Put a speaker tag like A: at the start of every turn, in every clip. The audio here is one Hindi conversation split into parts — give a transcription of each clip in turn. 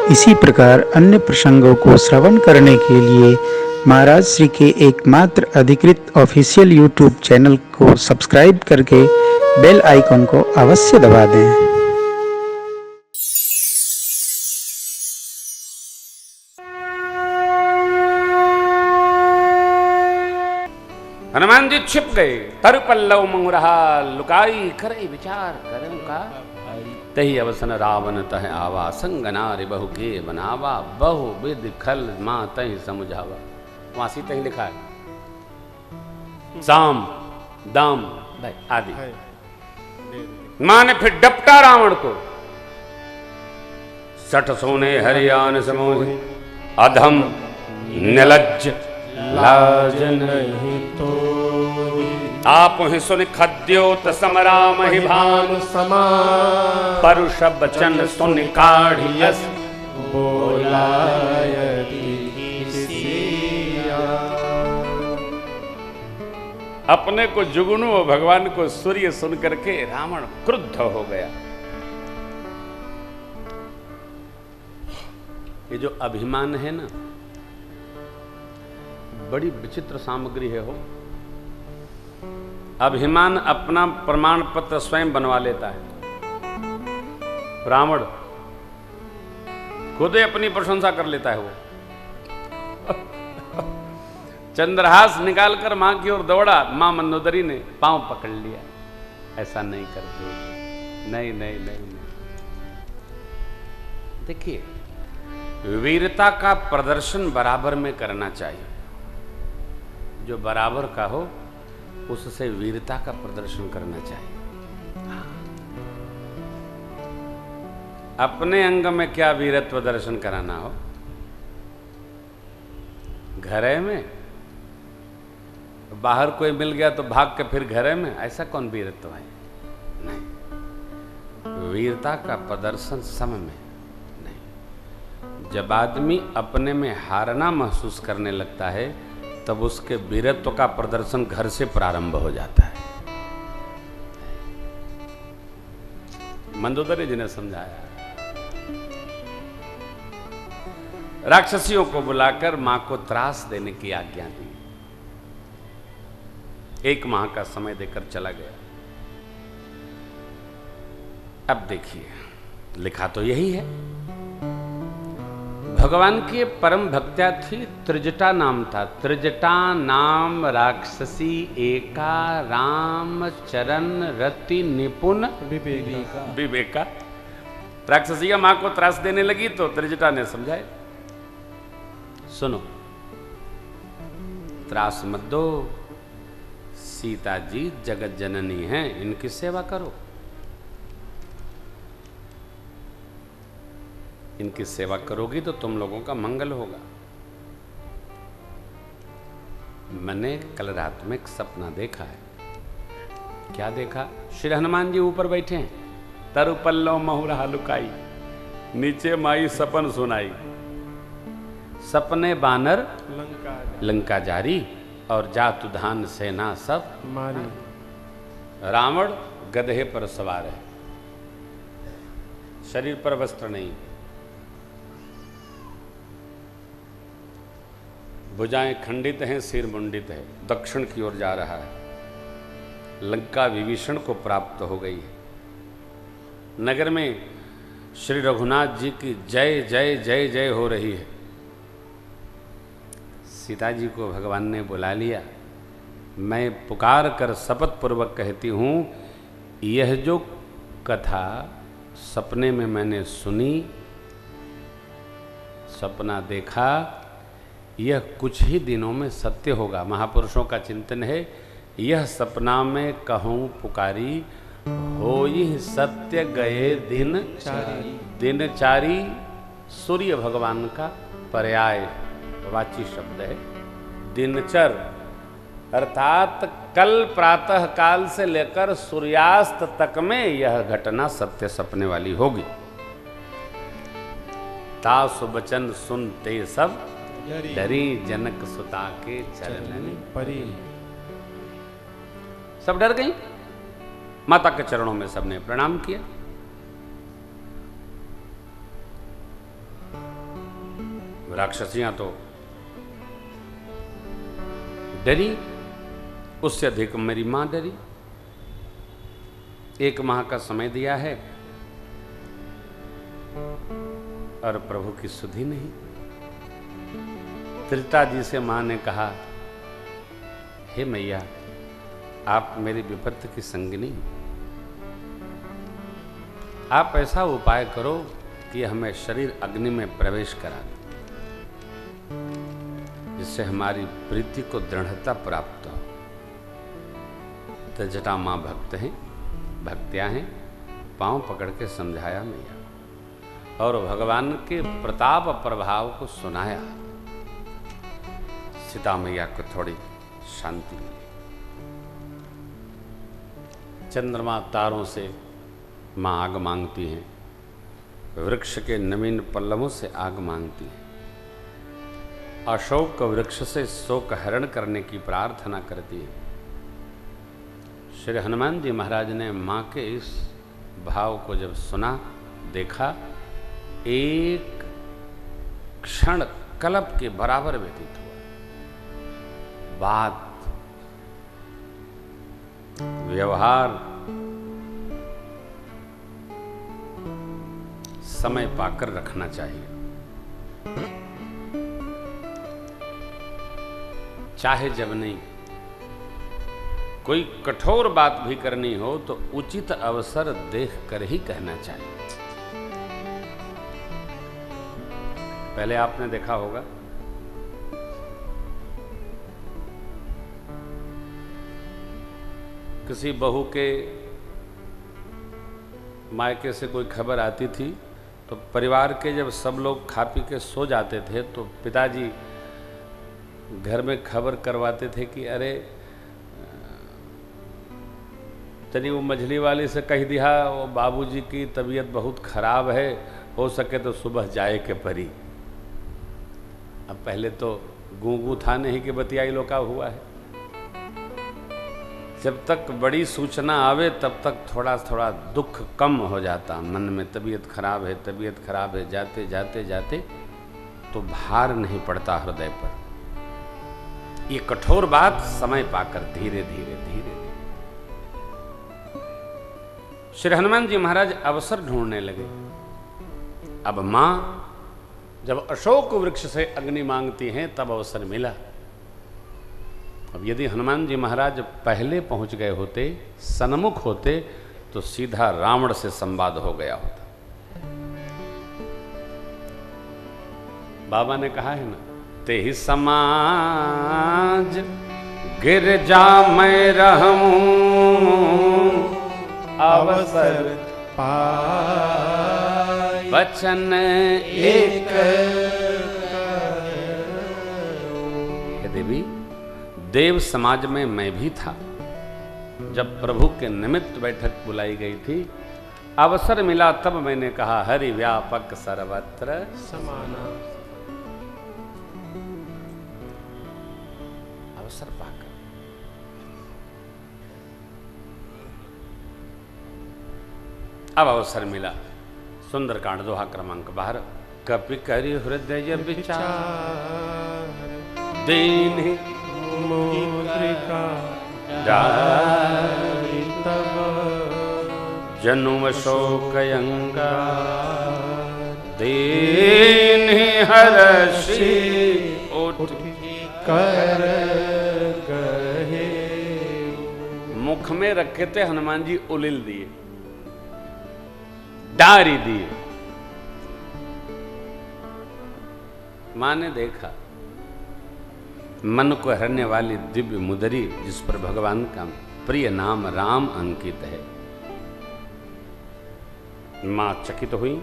A: इसी प्रकार अन्य प्रसंगों को श्रवण करने के लिए महाराज श्री के एकमात्र अधिकृत ऑफिशियल यूट्यूब चैनल को सब्सक्राइब करके बेल आइकन को अवश्य दबा दें।
B: हनुमान जी छिप गए, तरु पल्लव मंगुरहा लुकाई, करे विचार करन का तही अवसन रावण तह आवा, संग नारी बहु के बनावा, बहु विध खल मां तही समुझावा। वहां सी तही लिखा है साम दाम आदि। मां ने फिर डपटा रावण को, सठ सोने हरियान समोहि, अधम निलज्ज लाज नहीं तो। आप ही सुन खद्योत समराम ही भानु समान, परुष बचन सुन काढ़ियस बोलायति सिया। अपने को जुगनू और भगवान को सूर्य सुन करके रावण क्रुद्ध हो गया। ये जो अभिमान है ना, बड़ी विचित्र सामग्री है हो। अभिमान अपना प्रमाण पत्र स्वयं बनवा लेता है। रावण खुद ही अपनी प्रशंसा कर लेता है वो। चंद्रहास निकालकर मां की ओर दौड़ा, मां मंदोदरी ने पांव पकड़ लिया, ऐसा नहीं करते, नहीं नहीं नहीं, नहीं। देखिए, वीरता का प्रदर्शन बराबर में करना चाहिए। जो बराबर का हो उससे वीरता का प्रदर्शन करना चाहिए। अपने अंग में क्या वीरत्व दर्शन कराना हो, घरे में बाहर कोई मिल गया तो भाग के फिर घरे में, ऐसा कौन वीरत्व है? नहीं, वीरता का प्रदर्शन समय में नहीं। जब आदमी अपने में हारना महसूस करने लगता है तब उसके वीरत्व का प्रदर्शन घर से प्रारंभ हो जाता है। मंदोदरी जी ने समझाया, राक्षसियों को बुलाकर मां को त्रास देने की आज्ञा दी। 1 माह का समय देकर चला गया। अब देखिए, लिखा तो यही है। भगवान की परम भक्त्या थी, त्रिजटा नाम था। त्रिजटा नाम राक्षसी एका, राम चरण रति निपुण विवेका। राक्षसिया मां को त्रास देने लगी तो त्रिजटा ने समझाए, सुनो, त्रास मत दो, सीता जी जगत जननी हैं, इनकी सेवा करो। इनकी सेवा करोगी तो तुम लोगों का मंगल होगा। मैंने कल रात में एक सपना देखा है। क्या देखा? श्री हनुमान जी ऊपर बैठे हैं, तरु पल्लव महुरहा लुकाई, नीचे माई सपन सुनाई। सपने बानर लंका जारी, और जातु धान सेना सब मारी। रावण गधे पर सवार है, शरीर पर वस्त्र नहीं, भुजाएं खंडित हैं, सिर मुंडित है, दक्षिण की ओर जा रहा है। लंका विभीषण को प्राप्त हो गई है। नगर में श्री रघुनाथ जी की जय जय जय जय हो रही है। सीता जी को भगवान ने बुला लिया। मैं पुकार कर शपथ पूर्वक कहती हूँ, यह जो कथा सपने में मैंने सुनी, सपना देखा, यह कुछ ही दिनों में सत्य होगा। महापुरुषों का चिंतन है, यह सपना में कहूँ पुकारी, होई सत्य गए दिन चारी। दिन चारी सूर्य भगवान का पर्याय वाची शब्द है। दिनचर अर्थात कल प्रातः काल से लेकर सूर्यास्त तक में यह घटना सत्य सपने वाली होगी। तासु बचन सुनते सब, डरी जनक सुता के चरण परी। सब डर गई। माता के चरणों में सबने प्रणाम किया। राक्षसियां तो डरी, उससे अधिक मेरी मां डरी। 1 माह का समय दिया है और प्रभु की सुधि नहीं। त्रिता जी से मां ने कहा, हे मैया, आप मेरी विपत्ति की संगिनी, आप ऐसा उपाय करो कि हमें शरीर अग्नि में प्रवेश करा दे, जिससे हमारी प्रीति को दृढ़ता प्राप्त हो। तो जटा मां भक्त हैं, भक्तियां हैं, पांव पकड़ के समझाया मैया और भगवान के प्रताप प्रभाव को सुनाया। सीता मैया को थोड़ी शांति मिली। चंद्रमा तारों से मां आग मांगती हैं, वृक्ष के नवीन पल्लवों से आग मांगती हैं, अशोक वृक्ष से शोक हरण करने की प्रार्थना करती है। श्री हनुमान जी महाराज ने मां के इस भाव को जब सुना, देखा, एक क्षण कल्प के बराबर व्यतीत हुआ। बात, व्यवहार समय पाकर रखना चाहिए। चाहे जब नहीं, कोई कठोर बात भी करनी हो तो उचित अवसर देख कर ही कहना चाहिए। पहले आपने देखा होगा, किसी बहू के मायके से कोई खबर आती थी तो परिवार के जब सब लोग खा पी के सो जाते थे तो पिताजी घर में खबर करवाते थे कि अरे तनी वो मछली वाली से कह दिया, वो बाबूजी की तबीयत बहुत खराब है, हो सके तो सुबह जाए के परी। अब पहले तो गूंगू था नहीं कि बतियाई लोका हुआ है। जब तक बड़ी सूचना आवे तब तक थोड़ा थोड़ा दुख कम हो जाता मन में। तबीयत खराब है, तबीयत खराब है, जाते जाते जाते तो भार नहीं पड़ता हृदय पर। ये कठोर बात समय पाकर धीरे धीरे धीरे धीरे श्री हनुमान जी महाराज अवसर ढूंढने लगे। अब मां जब अशोक वृक्ष से अग्नि मांगती हैं तब अवसर मिला। अब यदि हनुमान जी महाराज पहले पहुंच गए होते, सन्मुख होते, तो सीधा रावण से संवाद हो गया होता। बाबा ने कहा है ना, ते ही समाज गिरजा मैं रहूं, अवसर पाए वचन एक। हे देवी, देव समाज में मैं भी था। जब प्रभु के निमित्त बैठक बुलाई गई थी, अवसर मिला तब मैंने कहा, हरि व्यापक सर्वत्र समाना। अवसर पाकर अब अवसर मिला। सुंदरकांड दोहा क्रमांक 12। कपि करि हृदय विचार, दीन मुद्रिका डारि तब, जनुम शोक अंगार, दीन हर्षि उठ कर कहे। मुख में रखे थे हनुमान जी उलिल दिए, डारी दिए। मां ने देखा मन को हरने वाली दिव्य मुदरी, जिस पर भगवान का प्रिय नाम राम अंकित है। मां चकित हुई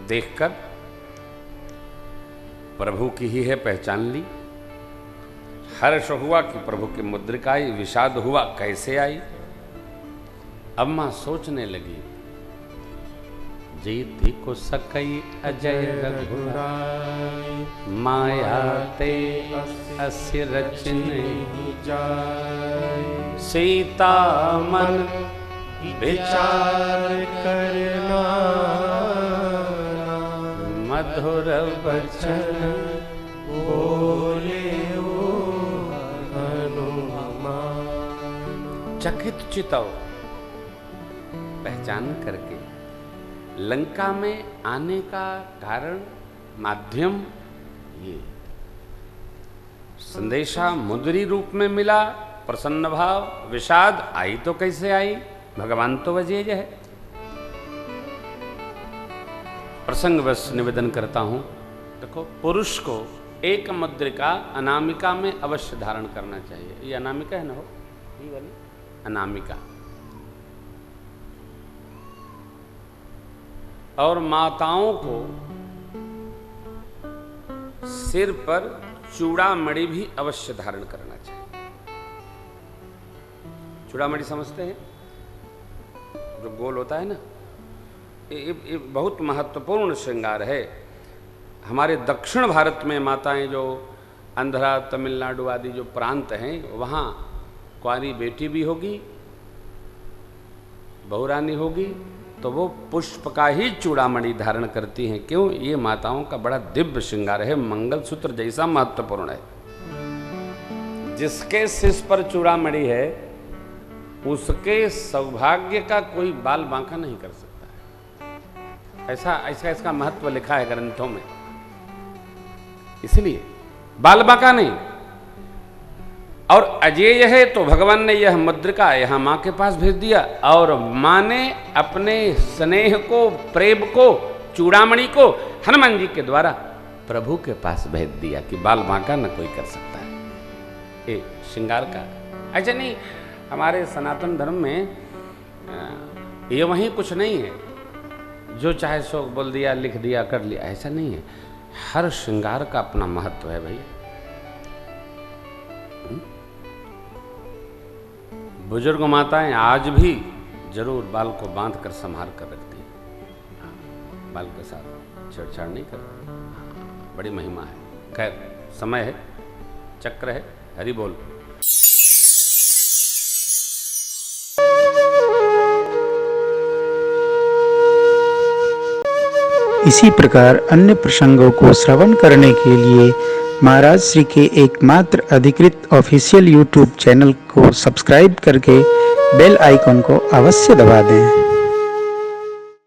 B: देखकर, प्रभु की ही है पहचान ली। हर्ष हुआ कि प्रभु की मुद्रिका आई, विषाद हुआ कैसे आई। अब मां सोचने लगी, जीति को सकई अजय रघुराई, माया ते अस्य रचने जाय। सीता मन विचार करना, मधुर वचन बोले हनुमान। चकित चितव पहचान करके लंका में आने का कारण माध्यम ये संदेशा मुद्री रूप में मिला। प्रसन्न भाव विषाद आई तो कैसे आई, भगवान तो वजेज है। प्रसंगवश निवेदन करता हूं, देखो पुरुष को एक मुद्रिका अनामिका में अवश्य धारण करना चाहिए। ये अनामिका है ना, हो ये वाली अनामिका। और माताओं को सिर पर चूड़ामणि भी अवश्य धारण करना चाहिए। चूड़ामणि समझते हैं, जो गोल होता है ना, ये बहुत महत्वपूर्ण श्रृंगार है। हमारे दक्षिण भारत में माताएं जो आंध्रा तमिलनाडु आदि जो प्रांत हैं, वहाँ कुंवारी बेटी भी होगी, बहुरानी होगी, तो वो पुष्प का ही चूड़ामणि धारण करती हैं। क्यों? ये माताओं का बड़ा दिव्य श्रृंगार है, मंगलसूत्र जैसा महत्वपूर्ण है। जिसके शीश पर चूड़ामणि है उसके सौभाग्य का कोई बाल बांका नहीं कर सकता है। ऐसा इसका महत्व लिखा है ग्रंथों में। इसलिए बाल बांका नहीं। और अजेय है तो भगवान ने यह मुद्रिका यहाँ माँ के पास भेज दिया, और माँ ने अपने स्नेह को, प्रेम को, चूड़ामणि को हनुमान जी के द्वारा प्रभु के पास भेज दिया कि बाल बांका न कोई कर सकता है। ये श्रृंगार का ऐसा नहीं। हमारे सनातन धर्म में ये वहीं कुछ नहीं है, जो चाहे सो बोल दिया, लिख दिया, कर लिया, ऐसा नहीं है। हर श्रृंगार का अपना महत्व है भैया। बुजुर्ग माताएं आज भी जरूर बाल को बांध कर संभाल कर रखती हैं, बाल के साथ छेड़छाड़ नहीं करती। बड़ी महिमा है। खैर, समय है, चक्र है, हरि बोल।
A: इसी प्रकार अन्य प्रसंगों को श्रवण करने के लिए महाराज श्री के एकमात्र अधिकृत ऑफिशियल यूट्यूब चैनल को सब्सक्राइब करके बेल आइकन को अवश्य दबा दें।